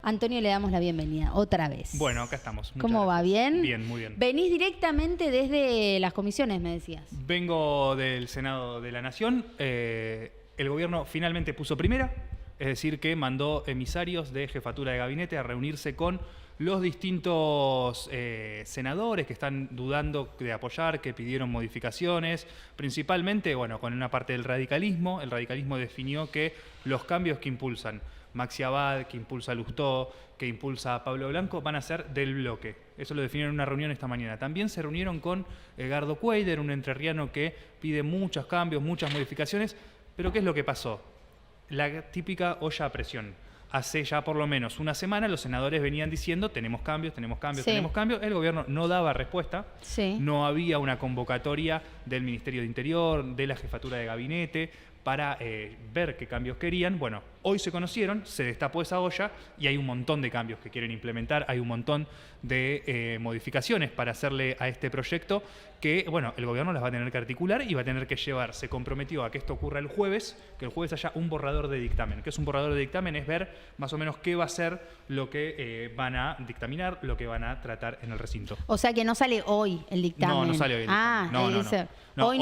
Antonio, le damos la bienvenida otra vez. Bueno, acá estamos. ¿Cómo va? ¿Bien? Bien, muy bien. Venís directamente desde las comisiones, me decías. Vengo del Senado de la Nación. El gobierno finalmente puso primera, es decir, que mandó emisarios de jefatura de gabinete a reunirse con los distintos senadores que están dudando de apoyar, que pidieron modificaciones, principalmente, bueno, con una parte del radicalismo. El radicalismo definió que los cambios que impulsan Maxi Abad, que impulsa Lustó, que impulsa a Pablo Blanco, van a ser del bloque. Eso lo definieron en una reunión esta mañana. También se reunieron con Edgardo Cuéllar, un entrerriano que pide muchos cambios, muchas modificaciones. Pero ¿qué es lo que pasó? La típica olla a presión. Hace ya por lo menos una semana los senadores venían diciendo tenemos cambios, tenemos cambios, sí, tenemos cambios. El gobierno no daba respuesta. Sí. No había una convocatoria del Ministerio de Interior, de la Jefatura de Gabinete, para ver qué cambios querían. Bueno, hoy se conocieron, se destapó esa olla y hay un montón de cambios que quieren implementar, hay un montón de modificaciones para hacerle a este proyecto que, bueno, el gobierno las va a tener que articular y va a tener que llevar. Se comprometió a que esto ocurra el jueves, que el jueves haya un borrador de dictamen. ¿Qué es un borrador de dictamen? Es ver más o menos qué va a ser lo que van a dictaminar, lo que van a tratar en el recinto. O sea que no sale hoy el dictamen. No, no sale hoy el dictamen. Hoy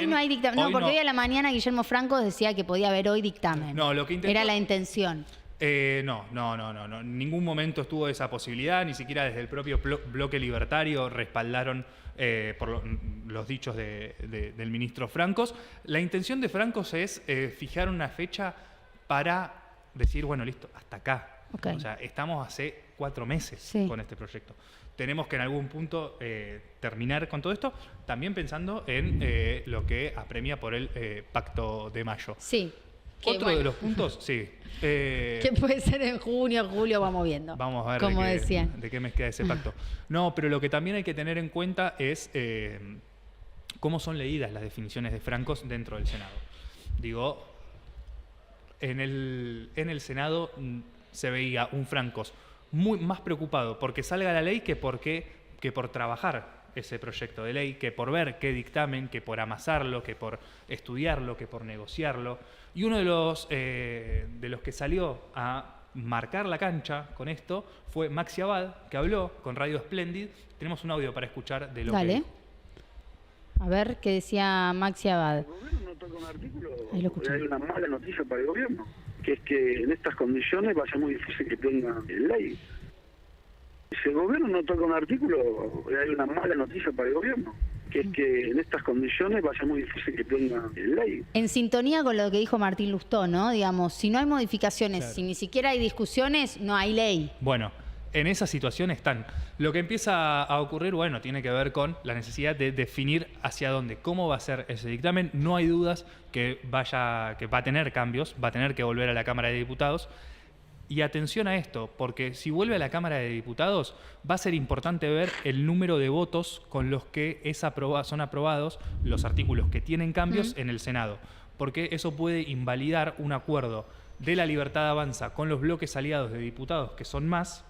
no hay dictamen. No, porque hoy a la mañana Guillermo Franco decía que podía haber hoy dictamen. No, lo que intentó... Era la intención. No. En ningún momento estuvo esa posibilidad, ni siquiera desde el propio bloque libertario respaldaron por los dichos del ministro Francos. La intención de Francos es fijar una fecha para decir, bueno, listo, hasta acá. Okay. O sea, estamos hace 4 meses con este proyecto. Tenemos que en algún punto terminar con todo esto, también pensando en lo que apremia por el Pacto de Mayo. Sí. Otro de los puntos, sí. Que puede ser en junio, julio, vamos viendo. Vamos a ver como de qué mes queda ese pacto. No, pero lo que también hay que tener en cuenta es cómo son leídas las definiciones de Francos dentro del Senado. Digo, en el Senado se veía un Francos muy más preocupado porque salga la ley que por trabajar ese proyecto de ley, que por ver qué dictamen, que por amasarlo, que por estudiarlo, que por negociarlo. Y uno de los que salió a marcar la cancha con esto fue Maxi Abad, que habló con Radio Splendid. Tenemos un audio para escuchar de lo Dale. que... A ver qué decía Maxi Abad. El gobierno no toca un artículo, hay una mala noticia para el gobierno, que es que en estas condiciones va a ser muy difícil que tenga ley. Si el gobierno no toca un artículo, hay una mala noticia para el gobierno, que es que en estas condiciones va a ser muy difícil que tenga ley. En sintonía con lo que dijo Martín Lustó, ¿no? Digamos, si no hay modificaciones, claro, si ni siquiera hay discusiones, no hay ley. Bueno, en esa situación están. Lo que empieza a ocurrir, bueno, tiene que ver con la necesidad de definir hacia dónde, cómo va a ser ese dictamen. No hay dudas que va a tener cambios, va a tener que volver a la Cámara de Diputados. Y atención a esto, porque si vuelve a la Cámara de Diputados, va a ser importante ver el número de votos con los que son aprobados los artículos que tienen cambios en el Senado. Porque eso puede invalidar un acuerdo de la Libertad Avanza con los bloques aliados de diputados, que son más,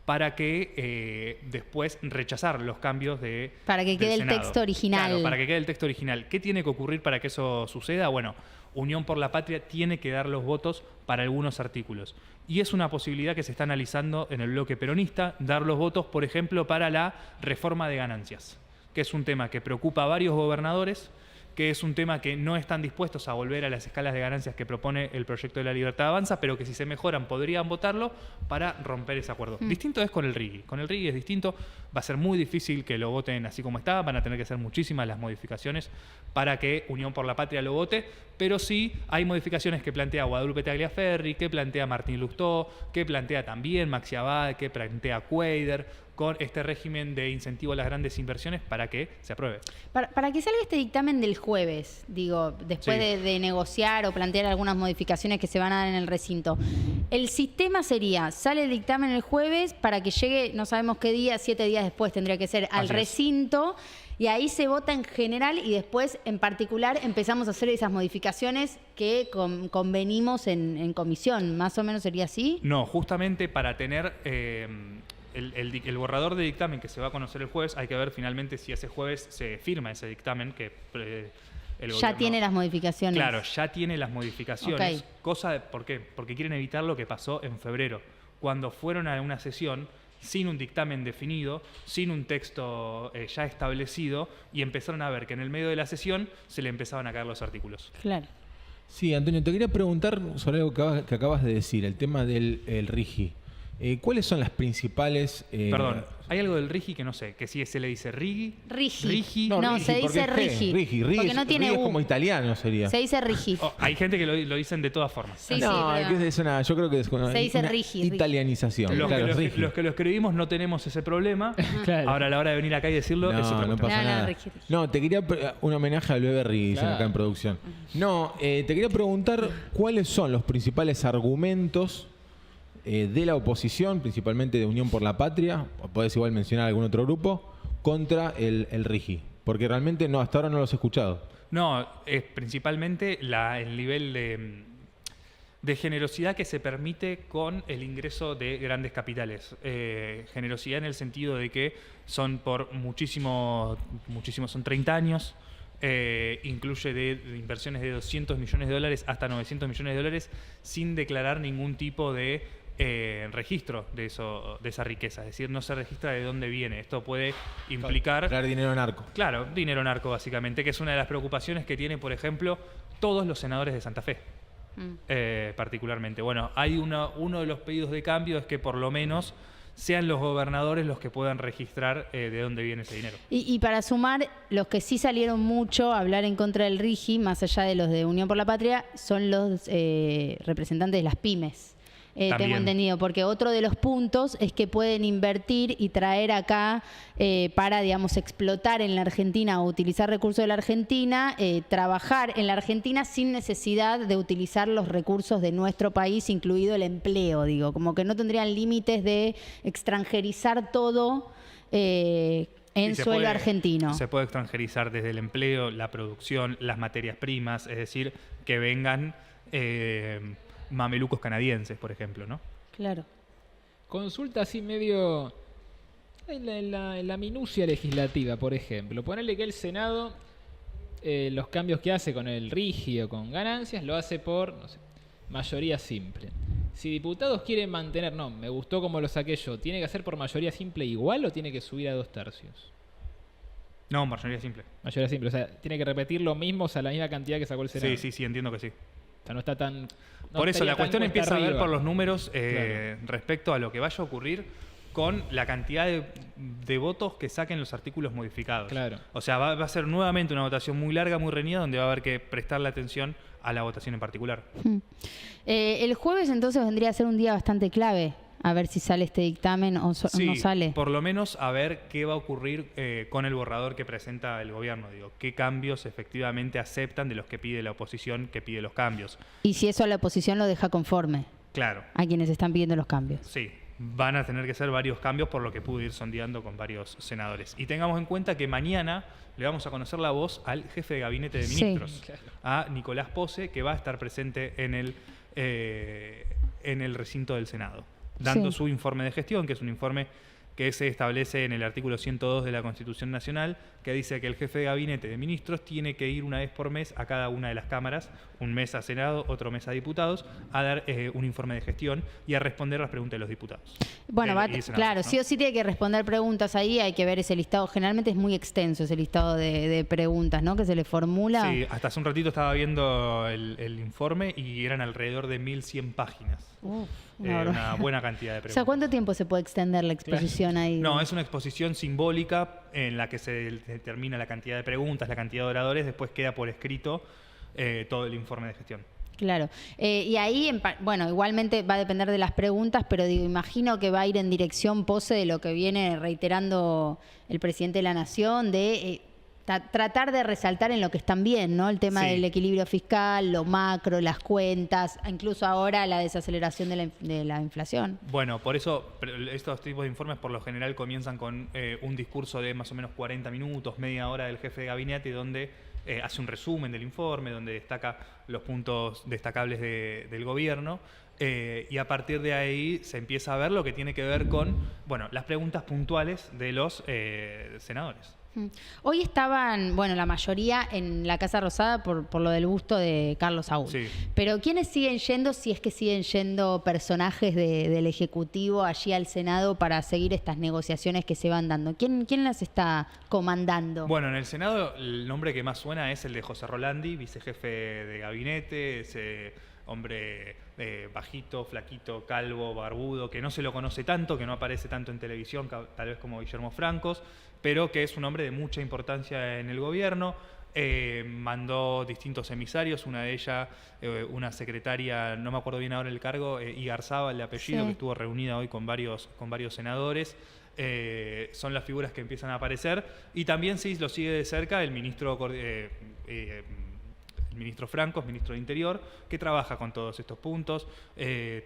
para que después rechazar los cambios para que quede el texto original. Claro, para que quede el texto original. ¿Qué tiene que ocurrir para que eso suceda? Bueno, Unión por la Patria tiene que dar los votos para algunos artículos. Y es una posibilidad que se está analizando en el bloque peronista, dar los votos, por ejemplo, para la reforma de ganancias, que es un tema que preocupa a varios gobernadores, que es un tema que no están dispuestos a volver a las escalas de ganancias que propone el proyecto de la Libertad Avanza, pero que si se mejoran podrían votarlo para romper ese acuerdo. Distinto es con el RIGI. Con el RIGI es distinto, va a ser muy difícil que lo voten así como está, van a tener que hacer muchísimas las modificaciones para que Unión por la Patria lo vote, pero sí hay modificaciones que plantea Guadalupe Tagliaferri, que plantea Martín Lustó, que plantea también Maxi Abad, que plantea Cuéllar, con este régimen de incentivo a las grandes inversiones para que se apruebe. Para que salga este dictamen del jueves, digo, después de negociar o plantear algunas modificaciones que se van a dar en el recinto, el sistema sería, sale el dictamen el jueves para que llegue, no sabemos qué día, 7 días después tendría que ser, al recinto, y ahí se vota en general y después en particular empezamos a hacer esas modificaciones que convenimos en comisión. ¿Más o menos sería así? No, justamente para tener... El borrador de dictamen que se va a conocer el jueves, hay que ver finalmente si ese jueves se firma ese dictamen que el ya tiene las modificaciones. Claro, ya tiene las modificaciones. Okay. ¿Por qué? Porque quieren evitar lo que pasó en febrero, cuando fueron a una sesión sin un dictamen definido, sin un texto ya establecido, y empezaron a ver que en el medio de la sesión se le empezaban a caer los artículos. Claro. Sí, Antonio, te quería preguntar sobre algo que acabas de decir, el tema del RIGI. ¿Cuáles son las principales...? Perdón, hay algo del RIGI que no sé, que si se le dice RIGI. Rigi. No, No, Rigi, se dice porque es G. Rigi. Rigi Porque no tiene Rigi es U. como italiano sería. Se dice Rigi. Hay gente que lo dicen de todas formas. Sí, no, sí, pero- es una, yo creo que es una, Se dice una Rigi. italianización. Los, Claro, que, Rigi. los que lo escribimos no tenemos ese problema. Claro. Ahora a la hora de venir acá y decirlo es otra No, no cuestión. pasa No, no, nada. Rigi. No, te quería un homenaje al bebé Rigi, dicen Claro. acá en producción. No, te quería preguntar cuáles son los principales argumentos de la oposición, principalmente de Unión por la Patria, o podés igual mencionar algún otro grupo, contra el RIGI. Porque realmente no, hasta ahora no los he escuchado. No, es principalmente el nivel de generosidad que se permite con el ingreso de grandes capitales. Generosidad en el sentido de que son por muchísimos, son 30 años, incluye de inversiones de $200 millones hasta $900 millones sin declarar ningún tipo de registro de esa riqueza. Es decir, no se registra de dónde viene. Esto puede implicar... Traer dinero narco. Claro, dinero narco básicamente, que es una de las preocupaciones que tienen, por ejemplo, todos los senadores de Santa Fe, particularmente. Bueno, hay uno de los pedidos de cambio es que por lo menos sean los gobernadores los que puedan registrar de dónde viene ese dinero. Y para sumar, los que sí salieron mucho a hablar en contra del RIGI, más allá de los de Unión por la Patria, son los representantes de las pymes. Tengo También. entendido, porque otro de los puntos es que pueden invertir y traer acá para, digamos, explotar en la Argentina o utilizar recursos de la Argentina, trabajar en la Argentina sin necesidad de utilizar los recursos de nuestro país, incluido el empleo, digo, como que no tendrían límites de extranjerizar todo en Sí, se suelo puede- argentino. Se puede extranjerizar desde el empleo, la producción, las materias primas, es decir, que vengan mamelucos canadienses, por ejemplo, ¿no? Claro. Consulta así medio en la minucia legislativa, por ejemplo. Ponerle que el Senado, los cambios que hace con el RIGI o con ganancias, lo hace por, no sé, mayoría simple. Si diputados quieren mantener, no, me gustó como lo saqué yo, ¿tiene que hacer por mayoría simple igual o tiene que subir a 2/3? No, mayoría simple. Mayoría simple, o sea, tiene que repetir lo mismo, o sea, la misma cantidad que sacó el Senado. Sí, entiendo que sí. O sea, no está tan... no Por eso estaría la tan cuestión cuesta empieza a ver arriba. por los números Claro. respecto a lo que vaya a ocurrir con la cantidad de votos que saquen los artículos modificados. Claro. O sea, va a ser nuevamente una votación muy larga, muy reñida, donde va a haber que prestarle atención a la votación en particular. El jueves entonces vendría a ser un día bastante clave, a ver si sale este dictamen o Sí, no sale. por lo menos a ver qué va a ocurrir con el borrador que presenta el gobierno. Digo, qué cambios efectivamente aceptan de los que pide la oposición, que pide los cambios. Y si eso a la oposición lo deja conforme, Claro, a quienes están pidiendo los cambios. sí, van a tener que ser varios cambios por lo que pude ir sondeando con varios senadores. Y tengamos en cuenta que mañana le vamos a conocer la voz al jefe de gabinete de Sí. ministros, a Nicolás Pose, que va a estar presente en el recinto del Senado, dando Sí. su informe de gestión, que es un informe que se establece en el artículo 102 de la Constitución Nacional, que dice que el jefe de gabinete de ministros tiene que ir una vez por mes a cada una de las cámaras, un mes a Senado, otro mes a diputados, a dar un informe de gestión y a responder las preguntas de los diputados. Bueno, Y senadores, claro, ¿no? sí o sí tiene que responder preguntas ahí, hay que ver ese listado. Generalmente es muy extenso ese listado de preguntas, ¿no? Que se le formula. Sí, hasta hace un ratito estaba viendo el informe y eran alrededor de 1100 páginas. Uf, Una buena cantidad de O preguntas. sea, ¿cuánto tiempo se puede extender la exposición ahí? No, es una exposición simbólica en la que se determina la cantidad de preguntas, la cantidad de oradores, después queda por escrito todo el informe de gestión. Claro. Y ahí, bueno, igualmente va a depender de las preguntas, pero digo, imagino que va a ir en dirección Pose de lo que viene reiterando el presidente de la Nación, de tratar de resaltar en lo que están bien, ¿no? El tema Sí. del equilibrio fiscal, lo macro, las cuentas, incluso ahora la desaceleración de la inflación. Bueno, por eso estos tipos de informes por lo general comienzan con un discurso de más o menos 40 minutos, media hora del jefe de gabinete, donde hace un resumen del informe, donde destaca los puntos destacables del gobierno. Y a partir de ahí se empieza a ver lo que tiene que ver con, bueno, las preguntas puntuales de los senadores. Hoy estaban, bueno, la mayoría en la Casa Rosada por lo del busto de Carlos Saúl. Sí. Pero ¿quiénes siguen yendo, si es que siguen yendo personajes del Ejecutivo allí al Senado para seguir estas negociaciones que se van dando? ¿Quién las está comandando? Bueno, en el Senado el nombre que más suena es el de José Rolandi, vicejefe de gabinete, ese hombre bajito, flaquito, calvo, barbudo, que no se lo conoce tanto, que no aparece tanto en televisión, tal vez como Guillermo Francos, pero que es un hombre de mucha importancia en el gobierno. Mandó distintos emisarios, una de ellas, una secretaria, no me acuerdo bien ahora el cargo, Igarzábal de apellido, Sí. que estuvo reunida hoy con varios senadores. Son las figuras que empiezan a aparecer. Y también sí lo sigue de cerca el ministro Francos, ministro de Interior, que trabaja con todos estos puntos.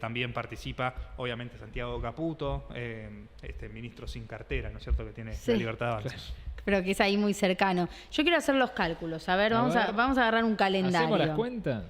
También participa, obviamente, Santiago Caputo, este ministro sin cartera, ¿no es cierto?, que tiene Sí. la Libertad de Avance. Pero que es ahí muy cercano. Yo quiero hacer los cálculos. A ver, vamos a agarrar un calendario. ¿Hacemos las cuentas?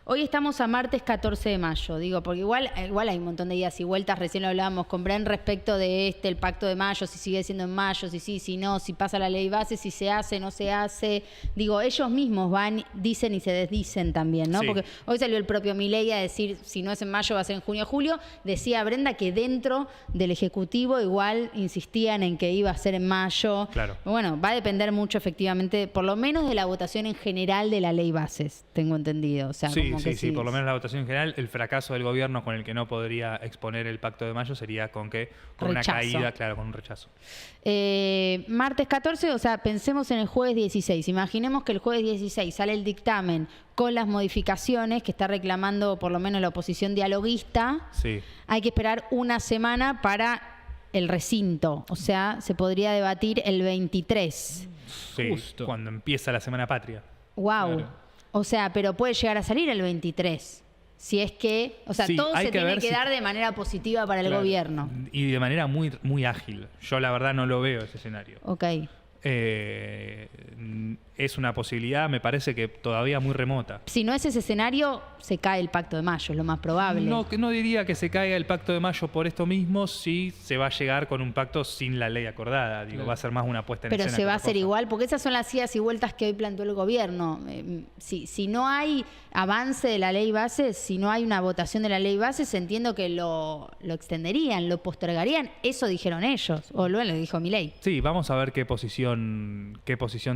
Hoy estamos a martes 14 de mayo, digo, porque igual hay un montón de idas y vueltas. Recién lo hablábamos con Bren respecto de el pacto de mayo, si sigue siendo en mayo, si sí, si no, si pasa la ley base, si se hace, no se hace. Digo, ellos mismos van, dicen y se desdicen también, ¿no? Sí. Porque hoy salió el propio Milei a decir, si no es en mayo, va a ser en junio o julio. Decía Brenda que dentro del Ejecutivo igual insistían en que iba a ser en mayo. Claro. Bueno, va a depender mucho efectivamente, por lo menos de la votación en general de la ley bases, tengo entendido. O sea, Sí, como que sí, por lo menos la votación en general. El fracaso del gobierno con el que no podría exponer el pacto de mayo sería con una Rechazo. caída, claro, con un rechazo. Martes 14, o sea, pensemos en el jueves 16. Imaginemos que el jueves 16 sale el dictamen con las modificaciones que está reclamando por lo menos la oposición dialoguista. Sí. Hay que esperar una semana para el recinto. O sea, se podría debatir el 23. Sí, Justo. cuando empieza la Semana Patria. Wow. Claro. O sea, pero puede llegar a salir el 23. Si es que, o sea, Sí, todo hay se que tiene ver que si- dar de manera positiva para el Claro. gobierno. Y de manera muy, muy ágil. Yo la verdad no lo veo ese escenario. Ok. Es una posibilidad, me parece que todavía muy remota. Si no es ese escenario, se cae el pacto de mayo, es lo más probable. No diría que se caiga el pacto de mayo por esto mismo, si se va a llegar con un pacto sin la ley acordada. Digo, Claro. va a ser más una puesta en Pero escena. se que va a otra hacer cosa. igual, porque esas son las idas y vueltas que hoy planteó el gobierno. Si no hay avance de la ley base, si no hay una votación de la ley base, entiendo que lo extenderían, lo postergarían. Eso dijeron ellos, o lo dijo Milei. Sí, vamos a ver qué posición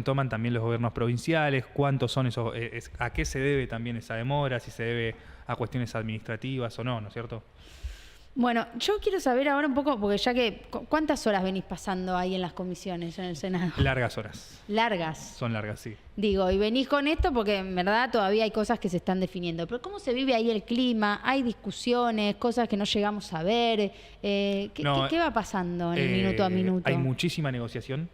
toman también los gobiernos provinciales, cuántos son esos, a qué se debe también esa demora, si se debe a cuestiones administrativas o no, ¿no es cierto? Bueno, yo quiero saber ahora un poco, porque ya que, ¿cuántas horas venís pasando ahí en las comisiones, en el Senado? Largas horas. Largas. Son largas, sí. Digo, y venís con esto porque en verdad todavía hay cosas que se están definiendo. Pero ¿cómo se vive ahí el clima? ¿Hay discusiones, cosas que no llegamos a ver? ¿Qué va pasando en el minuto a minuto? Hay muchísima negociación,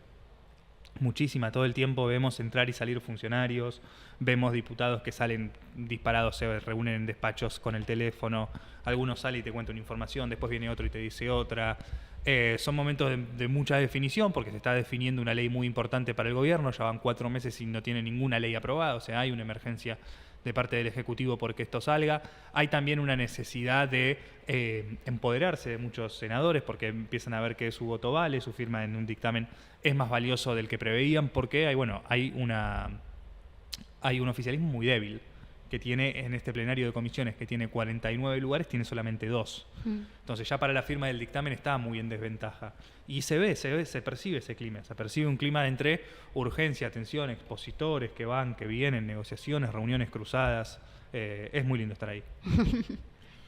muchísima. Todo el tiempo vemos entrar y salir funcionarios, vemos diputados que salen disparados, se reúnen en despachos con el teléfono, algunos salen y te cuentan una información, después viene otro y te dice otra. Son momentos de mucha definición porque se está definiendo una ley muy importante para el gobierno, ya van 4 meses y no tiene ninguna ley aprobada, o sea, hay una emergencia de parte del Ejecutivo porque esto salga. Hay también una necesidad de empoderarse de muchos senadores porque empiezan a ver que su voto vale, su firma en un dictamen es más valioso del que preveían porque hay un oficialismo muy débil que tiene en este plenario de comisiones, que tiene 49 lugares, tiene solamente 2. Entonces ya para la firma del dictamen está muy en desventaja. Y se percibe ese clima, se percibe un clima entre urgencia, tensión, expositores que van, que vienen, negociaciones, reuniones cruzadas. Es muy lindo estar ahí.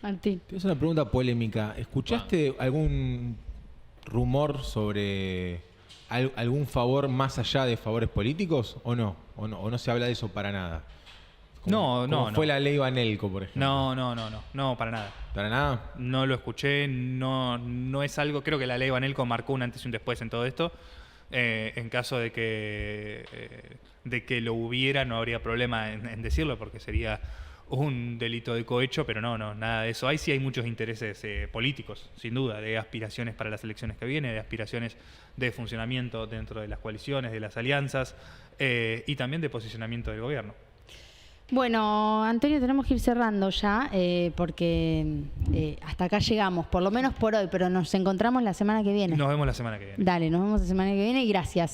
Martín. Es una pregunta polémica. ¿Escuchaste algún rumor sobre algún favor más allá de favores políticos o no? ¿O no se habla de eso para nada? Como fue la ley Banelco, por ejemplo. No, para nada. ¿Para nada? No lo escuché, no es algo, creo que la ley Banelco marcó un antes y un después en todo esto. En caso de que lo hubiera, no habría problema en decirlo, porque sería un delito de cohecho, pero no, nada de eso. Ahí sí hay muchos intereses políticos, sin duda, de aspiraciones para las elecciones que vienen, de aspiraciones de funcionamiento dentro de las coaliciones, de las alianzas, y también de posicionamiento del gobierno. Bueno, Antonio, tenemos que ir cerrando ya, porque hasta acá llegamos, por lo menos por hoy, pero nos encontramos la semana que viene. Nos vemos la semana que viene. Dale, nos vemos la semana que viene y gracias.